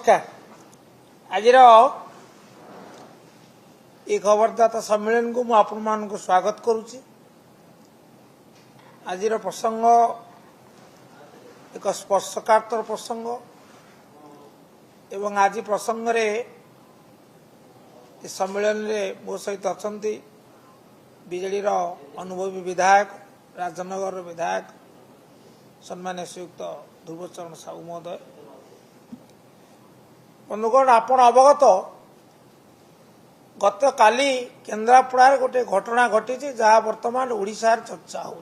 नमस्कार। आज ये खबरदाता सम्मेलन को मुझे स्वागत करुच्ची। आज प्रसंग एक स्पर्शकातर प्रसंग एवं आज प्रसंग रे सम्मेलन रे मो सहित अच्छा बीजेडी अनुभवी विधायक राजनगर विधायक सम्मान्य श्रीयुक्त ध्रुवचरण साहू महोदय। बंधुगण आपण अवगत गत काली केन्द्रापड़ा गोटे घटना घटी जहाँ वर्तमान ओडिशा चर्चा हो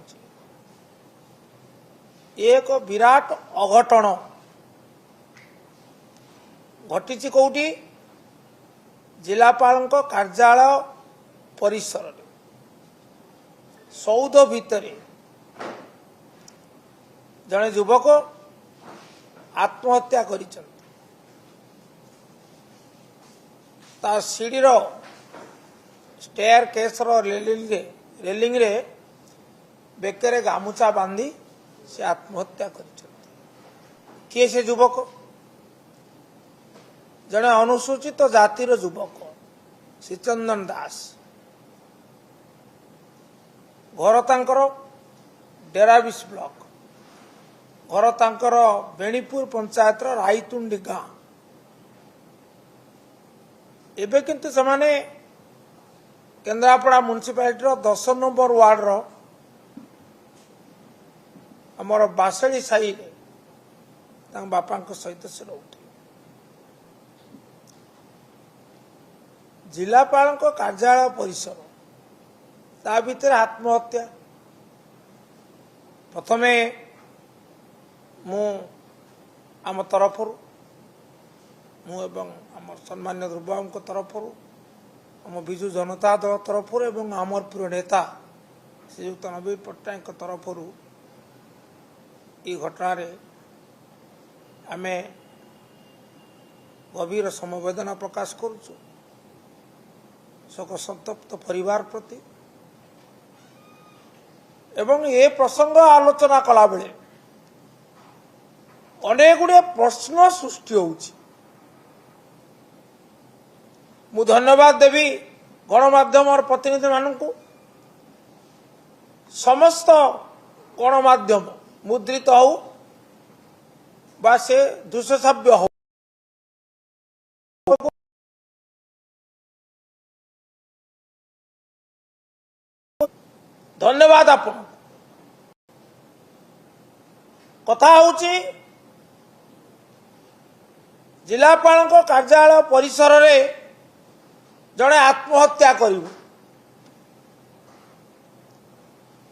एक विराट अघटन घटी कौटी जिलापाल कार्यालय परिसर सौध भितर जड़े युवक आत्महत्या कर सीढ़ीर स्टेयर केस रेलिंग रे बेकरे गामुचा बांधी से आत्महत्या कर किए से युवक जड़े अनुसूचित जातिर युवक श्रीचंदन दास घर तांकर डेराबिस ब्लॉक घर तांकर बेणीपुर पंचायत राईतुंडी गाँ एबे किंतु समाने केन्द्रापड़ा म्युनिसिपालिटी 10 नंबर वार्ड रो हमर बासड़ी साई बापा सहित से रोते जिलापाल कार्यालय परिसर ता भीतर आत्महत्या। प्रथमे मु आम तरफ एवं आम सम्मान्य ध्रुव तरफ आम विजु जनता दल तरफ एवं आमर प्रिय नेता श्रीयुक्त नवीन पट्टनायक तरफ ये घटना आम गभीर समवेदना प्रकाश करुचु शोक संतप्त परिवार प्रति एवं ये प्रसंग आलोचना कला बेले अनेक गुड़े प्रश्न सृष्टि होउछि। मु धन्यवाद देवी गणमाध्यम और प्रतिनिधि मानू समस्त गणमाध्यम मुद्रित हो बा से दृश्यश्राव्य हो धन्यवाद। आपण कथा होउछि जिलापाल कार्यालय परिसर रे जड़े आत्महत्या करिवो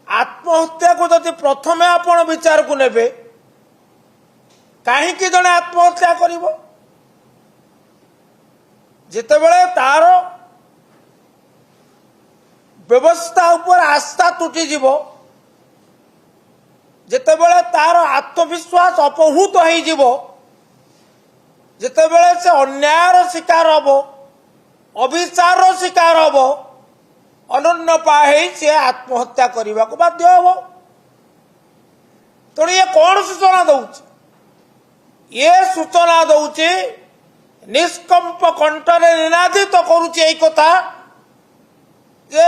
आत्महत्या को जदि प्रथमे आपण विचार को नेबे कहीं जड़े आत्महत्या करिवो जेतेबेले तार व्यवस्था ऊपर आस्था तुटी जीवो जेतेबेले तार आत्मविश्वास अपहूत हो जीवो जेतेबेले से अन्यायर शिकार हबो अभिचार शिकार हम अनन्य पाई से आत्महत्या करने को बाध्य हम। तेणु ये कौन सूचना दौची ये सूचना दौची निष्कंप कंठरे निनादित करुच्ची यही कथा जे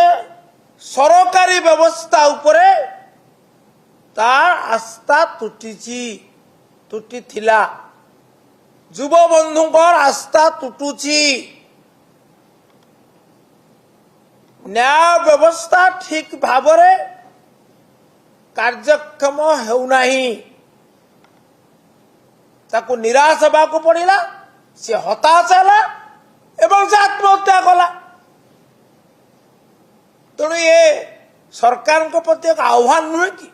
सरकारी व्यवस्था उपरे तार आस्था तुटी थिला युव बंधुंकर आस्था तुटुची न्याय व्यवस्था ठीक भाव कार्यक्षम होना ताकू निराश होगा पड़ा सी हताश है एवं से आत्महत्या कला। तेणु ये सरकार प्रति एक आह्वान नुहे कि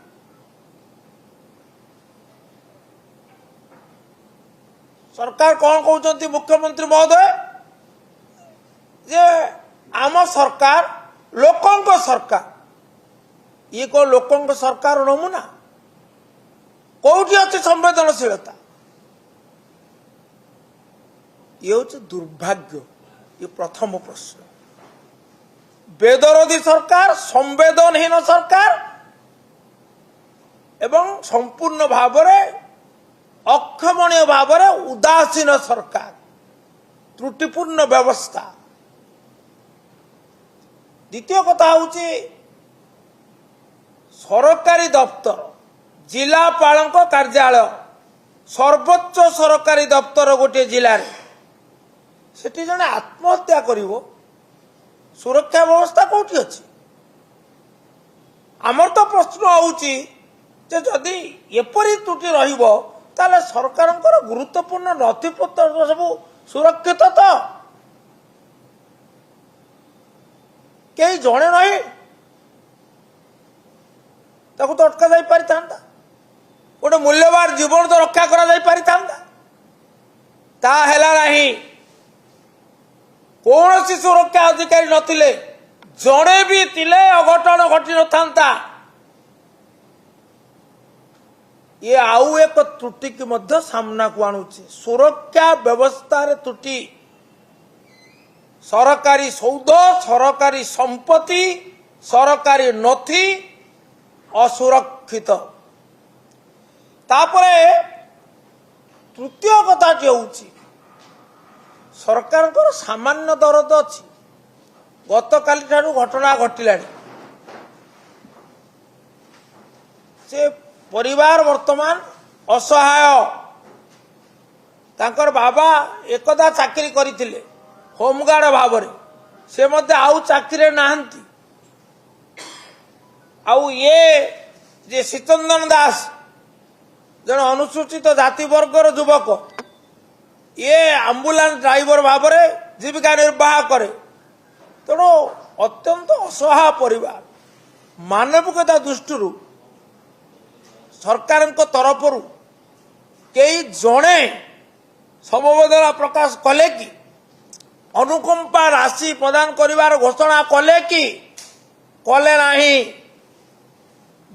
सरकार कौन कहते मुख्यमंत्री महोदय जे आम सरकार लोकंक सरकार ये को लोकंक सरकार नमूना कौटी अच्छे संवेदनशीलता ये हूँ दुर्भाग्य। ये प्रथम प्रश्न बेदरदी सरकार संवेदनहीन सरकार एवं संपूर्ण भाव अक्षमणीय भाव उदासीन सरकार त्रुटिपूर्ण व्यवस्था। द्वितीय कथा हूँ सरकारी दफ्तर जिलापाल कार्यालय सर्वोच्च सरकारी दफ्तर गोटे जिले सेठी जने आत्महत्या करिवो सुरक्षा व्यवस्था कौटी अच्छी। आमर तो प्रश्न होउची जे जदि एपरी त्रुटि रहिबो ताले सरकारंकर गुरुत्वपूर्ण नथिपत्र सब सुरक्षित तो कई जणे नहीं ताकू तो अटका जाई पारि थांता गोटे मूल्यवान जीवन तो रक्षा करा जाई पारि थांता ता हेला नहीं। कौन सी सुरक्षा अधिकारी नथिले जड़े भी तिले अघटन घटी न था। ये आउ एक त्रुटि की मध्य सामना को आणुचे सुरक्षा व्यवस्था रे त्रुटि सरकारी सौद सरकारी संपत्ति सरकारी नथी असुरक्षित। तापरे तृतीय कथा होउची सरकार सामान्य दरद अच्छी गतकाली ठारू घटना घटिला से परिवार वर्तमान असहाय तांकर बाबा एकदा चाकरी करथिले होमगार्ड भाव से मध्य आउ चाकरी नाहंती आउ ये जे शीतंदन दास जन अनुसूचित जाति वर्गर युवक ये आम्बुलांस ड्राइवर भाव जीविका निर्वाह करे तेणु अत्यंत असहाय परिवार मानविकता दृष्टि सरकार तरफ कई जड़े समवेदना प्रकाश कले कि अनुकंपा राशि प्रदान करिवार घोषणा कले कि कले नहीं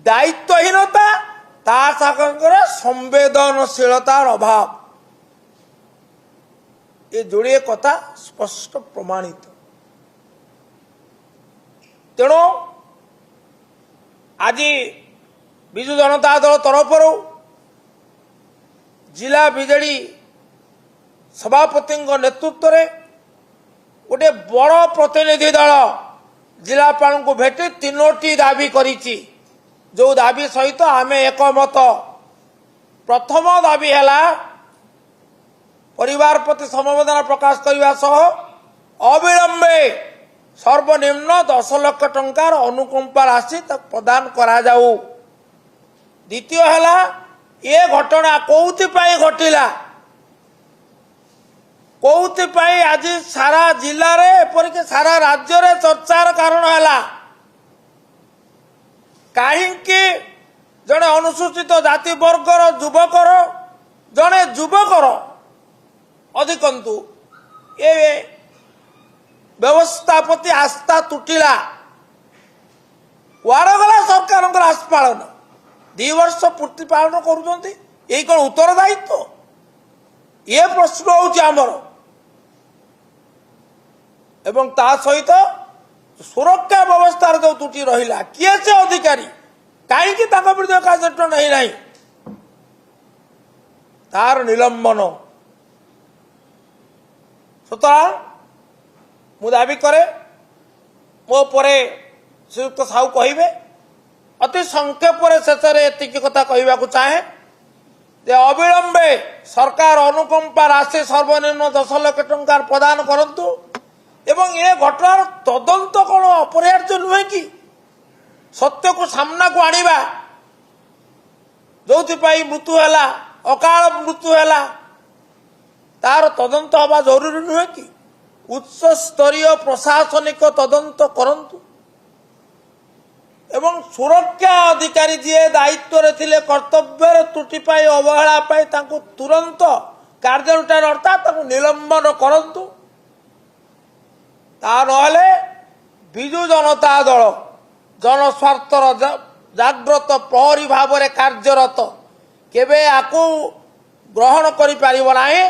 दायित्वहीनता ता सागर संवेदनशीलतार अभाव ये जोड़े कथा स्पष्ट प्रमाणित। तेणु आज विजु जनता दल तरफ जिला बिजेडी सभापति नेतृत्व में गोटे बड़ प्रतिनिधि दल जिलापाल को भेटी तीनोटी दाबी करिछि जो दाबी सहित आमे एकमत। प्रथम दाबी है परिवार प्रति समवेदना प्रकाश करने सह अविलंबे सर्वनिम्न 10 लाख टंकार अनुकंपा राशि तक प्रदान करा जाऊ। द्वितीय है ये घटना कौथिपाई घटिला कौथिपाई आज सारा जिले में एपरिक सारा राज्य रे चर्चार कारण है कहीं जड़े अनुसूचित जाति वर्गर युवकर जड़े युवकर अधिकंतु ये व्यवस्था प्रति आस्था तुटिला वारगला सरकार आस्पालन 2 वर्ष पूर्ति पालन करुँच यही कौन उत्तरदायित्व ये प्रश्न होमर एवं ता सहित सुरक्षा व्यवस्था जो त्रुटि रहा किए से अधिकारी कहीं विरुद्ध कार्य नहीं नहीं तार निलंबन सुतरां मु दाबी करे मो परे श्रीयुक्त साहू कहिबे अति संक्षेप शेष एतिक कथा कहवा चाहे जे अविलंबे सरकार अनुकंपा राशि सर्वनिम्न 10 लाख टंका प्रदान करंतु एवं ये घटनार तदंत कौन अपरिहार्य नुहे कि सत्य को सामना को आनिबा जो मृत्यु है अकाल मृत्यु है तार तदंत हवा जरूरी नुहे कि उच्च स्तरीय प्रशासनिक तदंत करंतु एवं सुरक्षा अधिकारी जी दायित्व रे थिले कर्तव्य त्रुटि पाई अवहेला पाई तांको तुरंत कार्यानुष्ठान अर्थात निलंबन करंतु ता नहले विजु जनता दल जनस्वार्थर जाग्रत प्रहरी भाव में कार्यरत केबे आकु ग्रहण करि पारिबो नाही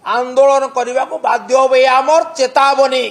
आंदोलन करने को बाध्य हो आमर चेतावनी।